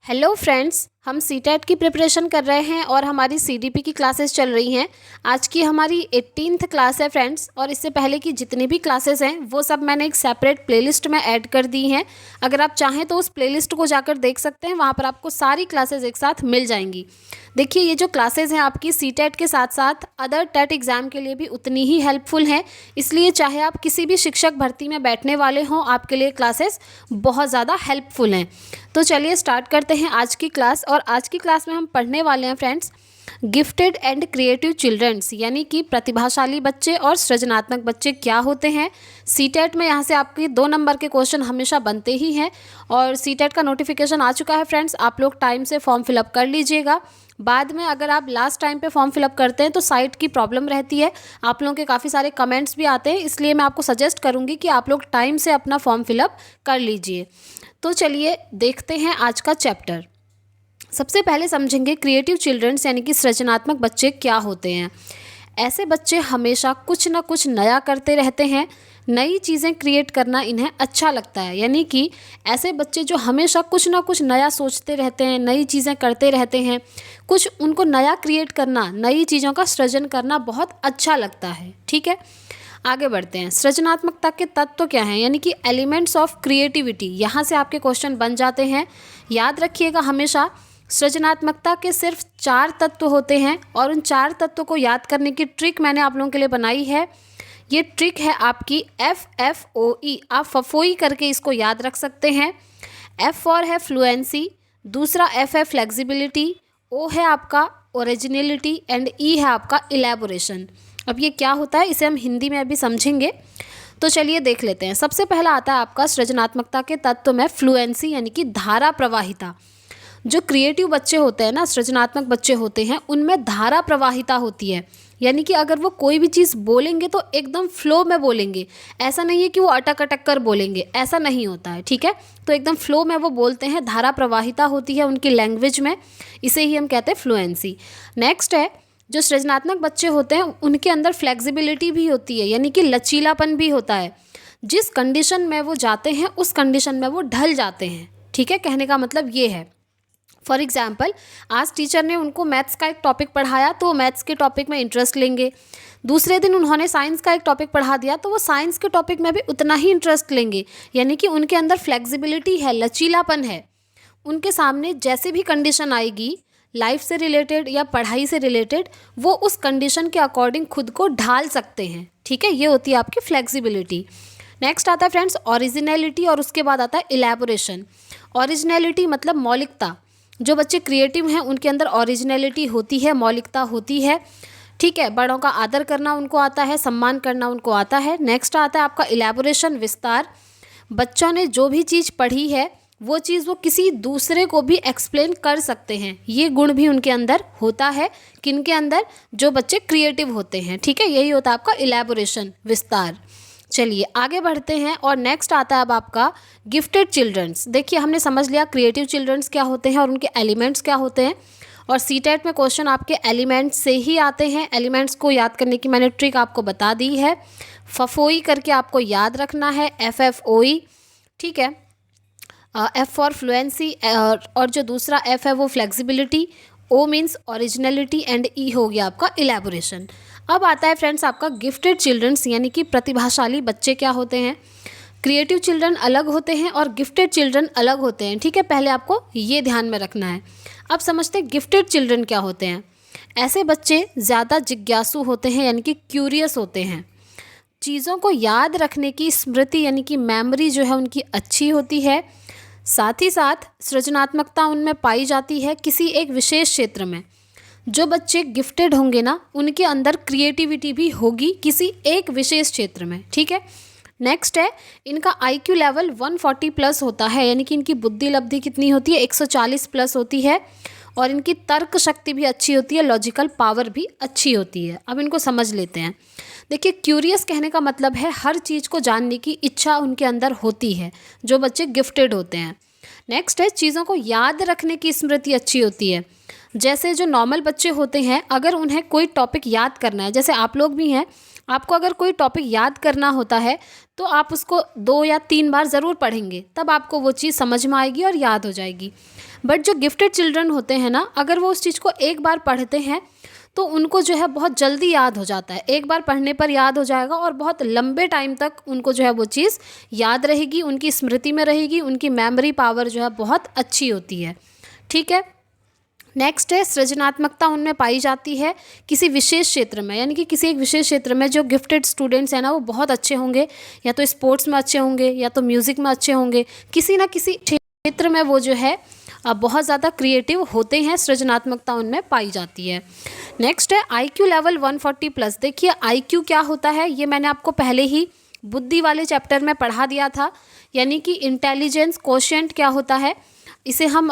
Hello friends, हम CTET की preparation कर रहे हैं और हमारी सीडीपी की क्लासेस चल रही हैं। आज की हमारी 18th क्लास है फ्रेंड्स, और इससे पहले की जितनी भी क्लासेस हैं वो सब मैंने एक सेपरेट प्लेलिस्ट में ऐड कर दी हैं। अगर आप चाहें तो उस प्लेलिस्ट को जाकर देख सकते हैं, वहाँ पर आपको सारी क्लासेस एक साथ मिल जाएंगी। देखिए, ये जो क्लासेस हैं आपकी सीटेट के साथ साथ अदर टेट एग्ज़ाम के लिए भी उतनी ही हेल्पफुल हैं, इसलिए चाहे आप किसी भी शिक्षक भर्ती में बैठने वाले हों, आपके लिए क्लासेस बहुत ज़्यादा हेल्पफुल हैं। तो चलिए स्टार्ट करते हैं आज की क्लास। और आज की क्लास में हम पढ़ने वाले हैं friends gifted and creative childrens, यानी कि प्रतिभाशाली बच्चे और सृजनात्मक बच्चे क्या होते हैं। सीटेट में यहाँ से आपके 2 नंबर के क्वेश्चन हमेशा बनते ही हैं, और सीटेट का नोटिफिकेशन आ चुका है फ्रेंड्स। आप लोग टाइम से फॉर्म फिलअप कर लीजिएगा। बाद में अगर आप लास्ट टाइम पे फॉर्म फिलअप करते हैं तो साइट की प्रॉब्लम रहती है, आप लोगों के काफ़ी सारे कमेंट्स भी आते हैं, इसलिए मैं आपको सजेस्ट करूँगी कि आप लोग टाइम से अपना फॉर्म फिलअप कर लीजिए। तो चलिए देखते हैं आज का चैप्टर। सबसे पहले समझेंगे क्रिएटिव चिल्ड्रंस यानी कि सृजनात्मक बच्चे क्या होते हैं। ऐसे बच्चे हमेशा कुछ ना कुछ नया करते रहते हैं, नई चीज़ें क्रिएट करना इन्हें अच्छा लगता है। यानी कि ऐसे बच्चे जो हमेशा कुछ ना कुछ नया सोचते रहते हैं, नई चीज़ें करते रहते हैं, कुछ उनको नया क्रिएट करना, नई चीज़ों का सृजन करना बहुत अच्छा लगता है। ठीक है, आगे बढ़ते हैं। सृजनात्मकता के तत्व क्या हैं, यानी कि एलिमेंट्स ऑफ क्रिएटिविटी। यहाँ से आपके क्वेश्चन बन जाते हैं। याद रखिएगा हमेशा सृजनात्मकता के सिर्फ 4 तत्व होते हैं, और उन 4 तत्वों को याद करने की ट्रिक मैंने आप लोगों के लिए बनाई है। ये ट्रिक है आपकी FFOE। आप फफोई करके इसको याद रख सकते हैं। F फॉर है फ्लुएंसी, दूसरा F है फ्लेक्सिबिलिटी, O है आपका ओरिजिनलिटी एंड E है आपका इलेबोरेशन। अब ये क्या होता है इसे हम हिंदी में अभी समझेंगे, तो चलिए देख लेते हैं। सबसे पहला आता है आपका सृजनात्मकता के तत्व में फ्लुएंसी, यानी कि धारा प्रवाहिता। जो क्रिएटिव बच्चे होते हैं ना, सृजनात्मक बच्चे होते हैं, उनमें धारा प्रवाहिता होती है। यानी कि अगर वो कोई भी चीज़ बोलेंगे तो एकदम फ्लो में बोलेंगे। ऐसा नहीं है कि वो अटक अटक कर बोलेंगे, ऐसा नहीं होता है। ठीक है, तो एकदम फ्लो में वो बोलते हैं, धारा प्रवाहिता होती है उनकी लैंग्वेज में, इसे ही हम कहते हैं फ्लुएंसी। नेक्स्ट है, जो सृजनात्मक बच्चे होते हैं उनके अंदर फ्लेक्सिबिलिटी भी होती है, यानी कि लचीलापन भी होता है। जिस कंडीशन में वो जाते हैं उस कंडीशन में वो ढल जाते हैं। ठीक है, कहने का मतलब ये है। फॉर एग्जाम्पल, आज टीचर ने उनको मैथ्स का एक टॉपिक पढ़ाया तो वो मैथ्स के टॉपिक में इंटरेस्ट लेंगे। दूसरे दिन उन्होंने साइंस का एक टॉपिक पढ़ा दिया तो वो साइंस के टॉपिक में भी उतना ही इंटरेस्ट लेंगे। यानी कि उनके अंदर फ्लेक्सिबिलिटी है, लचीलापन है। उनके सामने जैसे भी कंडीशन आएगी, लाइफ से रिलेटेड या पढ़ाई से रिलेटेड, वो उस कंडीशन के अकॉर्डिंग खुद को ढाल सकते हैं। ठीक है, ये होती है आपकी फ्लेक्सिबिलिटी। नेक्स्ट आता है फ्रेंड्स ओरिजिनलिटी, और उसके बाद आता है इलेबोरेशन। ओरिजिनलिटी मतलब मौलिकता। जो बच्चे क्रिएटिव हैं उनके अंदर ओरिजिनलिटी होती है, मौलिकता होती है। ठीक है, बड़ों का आदर करना उनको आता है, सम्मान करना उनको आता है। नेक्स्ट आता है आपका इलेबोरेशन, विस्तार। बच्चों ने जो भी चीज़ पढ़ी है वो चीज़ वो किसी दूसरे को भी एक्सप्लेन कर सकते हैं। ये गुण भी उनके अंदर होता है। किनके अंदर? जो बच्चे क्रिएटिव होते हैं। ठीक है, यही होता है आपका इलेबोरेशन, विस्तार। चलिए आगे बढ़ते हैं, और नेक्स्ट आता है अब आपका गिफ्टेड चिल्ड्रंस। देखिए, हमने समझ लिया क्रिएटिव चिल्ड्रंस क्या होते हैं और उनके एलिमेंट्स क्या होते हैं। और सीटेट में क्वेश्चन आपके एलिमेंट्स से ही आते हैं। एलिमेंट्स को याद करने की मैंने ट्रिक आपको बता दी है। फफोई करके आपको याद रखना है, FFOE। ठीक है, F फॉर फ्लुएंसी, और जो दूसरा F है वो flexibility, O means originality and E हो गया आपका इलेबोरेशन। अब आता है फ्रेंड्स आपका गिफ्टेड चिल्ड्रंस, यानी कि प्रतिभाशाली बच्चे क्या होते हैं। क्रिएटिव चिल्ड्रन अलग होते हैं और गिफ्टेड चिल्ड्रन अलग होते हैं। ठीक है, पहले आपको ये ध्यान में रखना है। अब समझते हैं गिफ्टेड चिल्ड्रन क्या होते हैं। ऐसे बच्चे ज़्यादा जिज्ञासु होते हैं, यानी कि क्यूरियस होते हैं। चीज़ों को याद रखने की स्मृति यानी कि मेमोरी जो है उनकी अच्छी होती है। साथ ही साथ सृजनात्मकता उनमें पाई जाती है किसी एक विशेष क्षेत्र में। जो बच्चे गिफ्टेड होंगे ना, उनके अंदर क्रिएटिविटी भी होगी किसी एक विशेष क्षेत्र में। ठीक है, नेक्स्ट है, इनका IQ लेवल 140 प्लस होता है, यानी कि इनकी बुद्धि लब्धि कितनी होती है, 140 प्लस होती है। और इनकी तर्क शक्ति भी अच्छी होती है, लॉजिकल पावर भी अच्छी होती है। अब इनको समझ लेते हैं। देखिए, क्यूरियस कहने का मतलब है हर चीज़ को जानने की इच्छा उनके अंदर होती है, जो बच्चे गिफ्टेड होते हैं। नेक्स्ट है, चीज़ों को याद रखने की स्मृति अच्छी होती है। जैसे जो नॉर्मल बच्चे होते हैं, अगर उन्हें कोई टॉपिक याद करना है, जैसे आप लोग भी हैं, आपको अगर कोई टॉपिक याद करना होता है तो आप उसको 2 या 3 बार ज़रूर पढ़ेंगे, तब आपको वो चीज़ समझ में आएगी और याद हो जाएगी। बट जो गिफ्टेड चिल्ड्रन होते हैं ना, अगर वो उस चीज़ को एक बार पढ़ते हैं तो उनको जो है बहुत जल्दी याद हो जाता है, एक बार पढ़ने पर याद हो जाएगा और बहुत लंबे टाइम तक उनको जो है वो चीज़ याद रहेगी, उनकी स्मृति में रहेगी, उनकी मेमोरी पावर जो है बहुत अच्छी होती है। ठीक है, नेक्स्ट है सृजनात्मकता उनमें पाई जाती है किसी विशेष क्षेत्र में, यानी कि किसी एक विशेष क्षेत्र में जो गिफ्टेड स्टूडेंट्स हैं ना वो बहुत अच्छे होंगे, या तो स्पोर्ट्स में अच्छे होंगे या तो म्यूज़िक में अच्छे होंगे, किसी ना किसी क्षेत्र में वो जो है बहुत ज़्यादा क्रिएटिव होते हैं, सृजनात्मकता उनमें पाई जाती है। नेक्स्ट है IQ लेवल 140 प्लस। देखिए IQ क्या होता है ये मैंने आपको पहले ही बुद्धि वाले चैप्टर में पढ़ा दिया था, यानी कि इंटेलिजेंस कोशेंट क्या होता है, इसे हम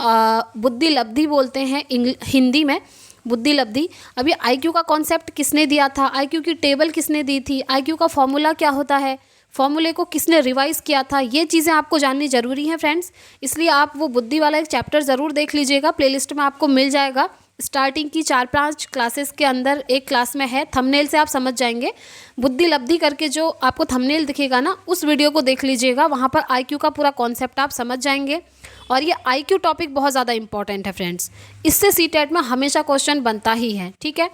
बुद्धि लब्धि बोलते हैं हिंदी में, बुद्धि लब्धि। अभी IQ का कॉन्सेप्ट किसने दिया था, IQ की टेबल किसने दी थी, IQ का फॉर्मूला क्या होता है, फॉर्मूले को किसने रिवाइज किया था, ये चीज़ें आपको जाननी ज़रूरी हैं फ्रेंड्स। इसलिए आप वो बुद्धि वाला एक चैप्टर ज़रूर देख लीजिएगा, प्लेलिस्ट में आपको मिल जाएगा। स्टार्टिंग की 4-5 क्लासेस के अंदर एक क्लास में है, थंबनेल से आप समझ जाएंगे। बुद्धि लब्धि करके जो आपको थंबनेल दिखेगा ना, उस वीडियो को देख लीजिएगा, वहाँ पर IQ का पूरा कॉन्सेप्ट आप समझ जाएंगे। और ये IQ टॉपिक बहुत ज़्यादा इंपॉर्टेंट है फ्रेंड्स, इससे CTET में हमेशा क्वेश्चन बनता ही है। ठीक है,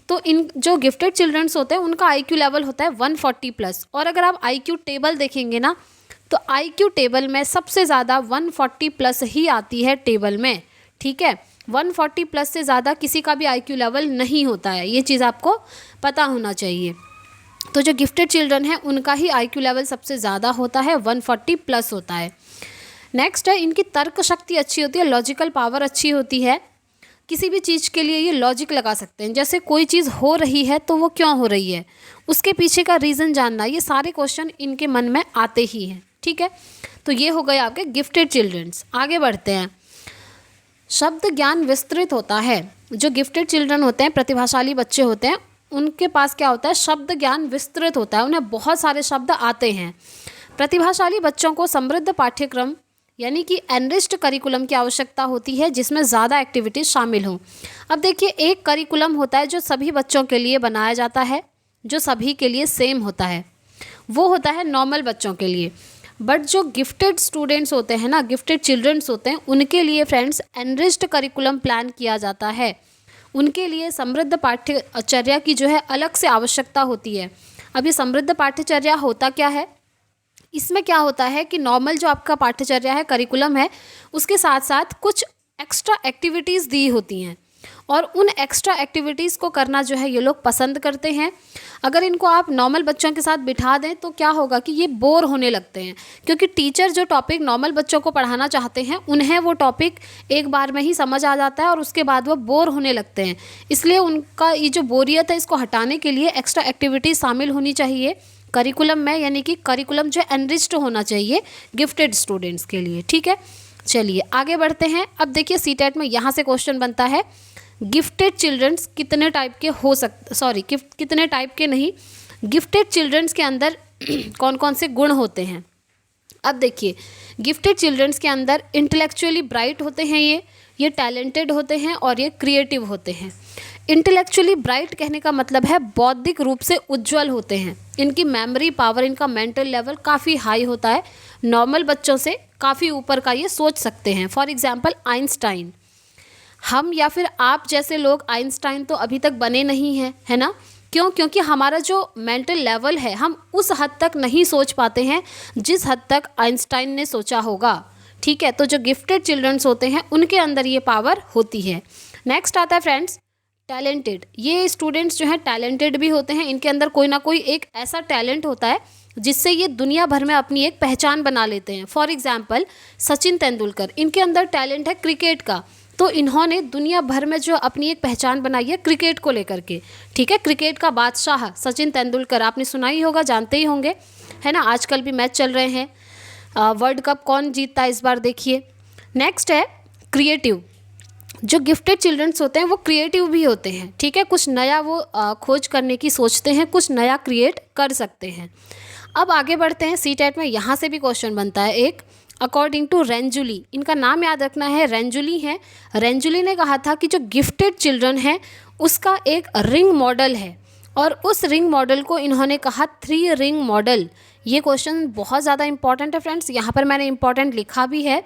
तो इन जो गिफ्टेड चिल्ड्रंस होते हैं उनका IQ लेवल होता है 140 प्लस। और अगर आप IQ टेबल देखेंगे ना, तो IQ टेबल में सबसे ज़्यादा 140 प्लस ही आती है टेबल में। ठीक है, 140 प्लस से ज़्यादा किसी का भी IQ लेवल नहीं होता है, ये चीज़ आपको पता होना चाहिए। तो जो गिफ्टेड चिल्ड्रन हैं उनका ही IQ लेवल सबसे ज़्यादा होता है, 140 प्लस होता है। नेक्स्ट है इनकी तर्क शक्ति अच्छी होती है, लॉजिकल पावर अच्छी होती है। किसी भी चीज़ के लिए ये लॉजिक लगा सकते हैं, जैसे कोई चीज़ हो रही है तो वो क्यों हो रही है, उसके पीछे का रीज़न जानना, ये सारे क्वेश्चन इनके मन में आते ही हैं। ठीक है, तो ये हो गए आपके गिफ्टेड चिल्ड्रंस। आगे बढ़ते हैं, शब्द ज्ञान विस्तृत होता है। जो गिफ्टेड चिल्ड्रन होते हैं, प्रतिभाशाली बच्चे होते हैं, उनके पास क्या होता है, शब्द ज्ञान विस्तृत होता है, उन्हें बहुत सारे शब्द आते हैं। प्रतिभाशाली बच्चों को समृद्ध पाठ्यक्रम यानी कि एनरिच्ड करिकुलम की आवश्यकता होती है, जिसमें ज़्यादा एक्टिविटीज़ शामिल हों। अब देखिए, एक करिकुलम होता है जो सभी बच्चों के लिए बनाया जाता है, जो सभी के लिए सेम होता है, वो होता है नॉर्मल बच्चों के लिए। बट जो गिफ्टेड स्टूडेंट्स होते हैं ना, गिफ्टेड चिल्ड्रंस होते हैं, उनके लिए फ्रेंड्स एनरिच्ड करिकुलम प्लान किया जाता है। उनके लिए समृद्ध पाठ्यचर्या की जो है अलग से आवश्यकता होती है। अब ये समृद्ध पाठ्यचर्या होता क्या है, इसमें क्या होता है कि नॉर्मल जो आपका पाठ्यचर्या है, करिकुलम है, उसके साथ साथ कुछ एक्स्ट्रा एक्टिविटीज़ दी होती हैं, और उन एक्स्ट्रा एक्टिविटीज़ को करना जो है ये लोग पसंद करते हैं। अगर इनको आप नॉर्मल बच्चों के साथ बिठा दें तो क्या होगा कि ये बोर होने लगते हैं, क्योंकि टीचर जो टॉपिक नॉर्मल बच्चों को पढ़ाना चाहते हैं उन्हें वो टॉपिक एक बार में ही समझ आ जाता है और उसके बाद वो बोर होने लगते हैं। इसलिए उनका ये जो बोरियत है, इसको हटाने के लिए एक्स्ट्रा एक्टिविटीज़ शामिल होनी चाहिए करिकुलम में, यानी कि करिकुलम जो एनरिच्ड होना चाहिए गिफ्टेड स्टूडेंट्स के लिए। ठीक है, चलिए आगे बढ़ते हैं। अब देखिए CTET में यहाँ से क्वेश्चन बनता है, गिफ्टेड चिल्ड्रंस कितने टाइप के हो कितने टाइप के नहीं, गिफ्टेड चिल्ड्रंस के अंदर कौन कौन से गुण होते हैं। अब देखिए, गिफ्टेड चिल्ड्रंस के अंदर इंटेलेक्चुअली ब्राइट होते हैं, ये टैलेंटेड होते हैं और ये क्रिएटिव होते हैं। इंटेलेक्चुअली ब्राइट कहने का मतलब है बौद्धिक रूप से उज्जवल होते हैं, इनकी मेमोरी पावर, इनका मेंटल लेवल काफ़ी हाई होता है, नॉर्मल बच्चों से काफ़ी ऊपर का ये सोच सकते हैं। फॉर एग्जांपल आइंस्टाइन, हम या फिर आप जैसे लोग आइंस्टाइन तो अभी तक बने नहीं हैं, है ना, क्यों? क्योंकि हमारा जो मेंटल लेवल है, हम उस हद तक नहीं सोच पाते हैं जिस हद तक आइंस्टाइन ने सोचा होगा। ठीक है, तो जो गिफ्टेड चिल्ड्रंस होते हैं उनके अंदर ये पावर होती है। नेक्स्ट आता है फ्रेंड्स टैलेंटेड। ये स्टूडेंट्स जो हैं टैलेंटेड भी होते हैं, इनके अंदर कोई ना कोई एक ऐसा टैलेंट होता है जिससे ये दुनिया भर में अपनी एक पहचान बना लेते हैं। फॉर एग्जाम्पल सचिन तेंदुलकर, इनके अंदर टैलेंट है क्रिकेट का, तो इन्होंने दुनिया भर में जो अपनी एक पहचान बनाई है क्रिकेट को लेकर के। ठीक है, क्रिकेट का बादशाह सचिन तेंदुलकर, आपने सुना ही होगा, जानते ही होंगे, है ना। आजकल भी मैच चल रहे हैं, वर्ल्ड कप कौन जीतता है इस बार देखिए। नेक्स्ट है क्रिएटिव। जो गिफ्टेड चिल्ड्रंस होते हैं वो क्रिएटिव भी होते हैं। ठीक है, कुछ नया वो खोज करने की सोचते हैं, कुछ नया क्रिएट कर सकते हैं। अब आगे बढ़ते हैं CTET में, यहाँ से भी क्वेश्चन बनता है एक, अकॉर्डिंग टू रेंजुली, इनका नाम याद रखना है, रेंजुली है। रेंजुली ने कहा था कि जो गिफ्टेड चिल्ड्रन है उसका एक रिंग मॉडल है, और उस रिंग मॉडल को इन्होंने कहा 3 रिंग मॉडल। ये क्वेश्चन बहुत ज़्यादा इंपॉर्टेंट है फ्रेंड्स, यहाँ पर मैंने इंपॉर्टेंट लिखा भी है।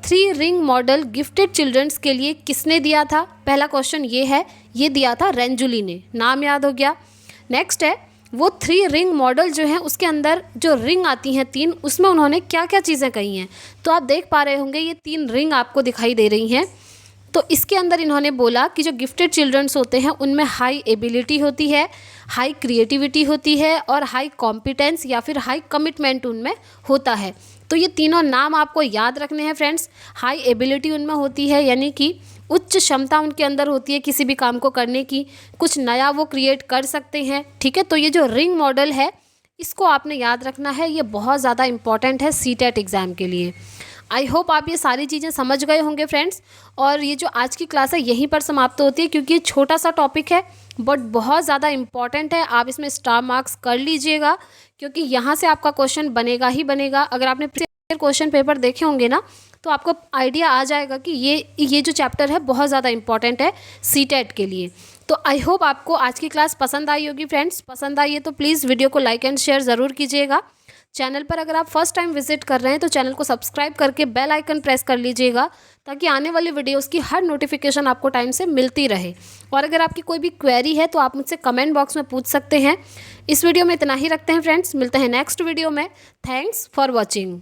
3 रिंग मॉडल गिफ्टेड चिल्ड्रंस के लिए किसने दिया था? पहला क्वेश्चन ये है, ये दिया था रेंजुली ने, नाम याद हो गया। नेक्स्ट है, वो 3 रिंग मॉडल जो है उसके अंदर जो रिंग आती हैं 3, उसमें उन्होंने क्या क्या चीज़ें कही हैं? तो आप देख पा रहे होंगे ये 3 रिंग आपको दिखाई दे रही हैं। तो इसके अंदर इन्होंने बोला कि जो गिफ्टेड चिल्ड्रंस होते हैं उनमें हाई एबिलिटी होती है, हाई क्रिएटिविटी होती है और हाई कॉम्पिटेंस या फिर हाई कमिटमेंट उनमें होता है। तो ये तीनों नाम आपको याद रखने हैं फ्रेंड्स। हाई एबिलिटी उनमें होती है, यानी कि उच्च क्षमता उनके अंदर होती है किसी भी काम को करने की, कुछ नया वो क्रिएट कर सकते हैं, ठीक है। तो ये जो रिंग मॉडल है इसको आपने याद रखना है, ये बहुत ज़्यादा इंपॉर्टेंट है सीटेट एग्ज़ाम के लिए। आई होप आप ये सारी चीज़ें समझ गए होंगे फ्रेंड्स। और ये जो आज की क्लास है यहीं पर समाप्त होती है, क्योंकि ये छोटा सा टॉपिक है बट बहुत ज़्यादा इंपॉर्टेंट है। आप इसमें स्टार मार्क्स कर लीजिएगा, क्योंकि यहाँ से आपका क्वेश्चन बनेगा ही बनेगा। अगर आपने क्वेश्चन पेपर देखे होंगे ना तो आपको आइडिया आ जाएगा कि ये जो चैप्टर है बहुत ज़्यादा इंपॉर्टेंट है सीटेट के लिए। तो आई होप आपको आज की क्लास पसंद आई होगी फ्रेंड्स। पसंद आई है तो प्लीज़ वीडियो को लाइक एंड शेयर ज़रूर कीजिएगा। चैनल पर अगर आप फर्स्ट टाइम विजिट कर रहे हैं तो चैनल को सब्सक्राइब करके बेल आइकन प्रेस कर लीजिएगा, ताकि आने वाली वीडियोस की हर नोटिफिकेशन आपको टाइम से मिलती रहे। और अगर आपकी कोई भी क्वेरी है तो आप मुझसे कमेंट बॉक्स में पूछ सकते हैं। इस वीडियो में इतना ही रखते हैं फ्रेंड्स, मिलते हैं नेक्स्ट वीडियो में। Thanks for watching.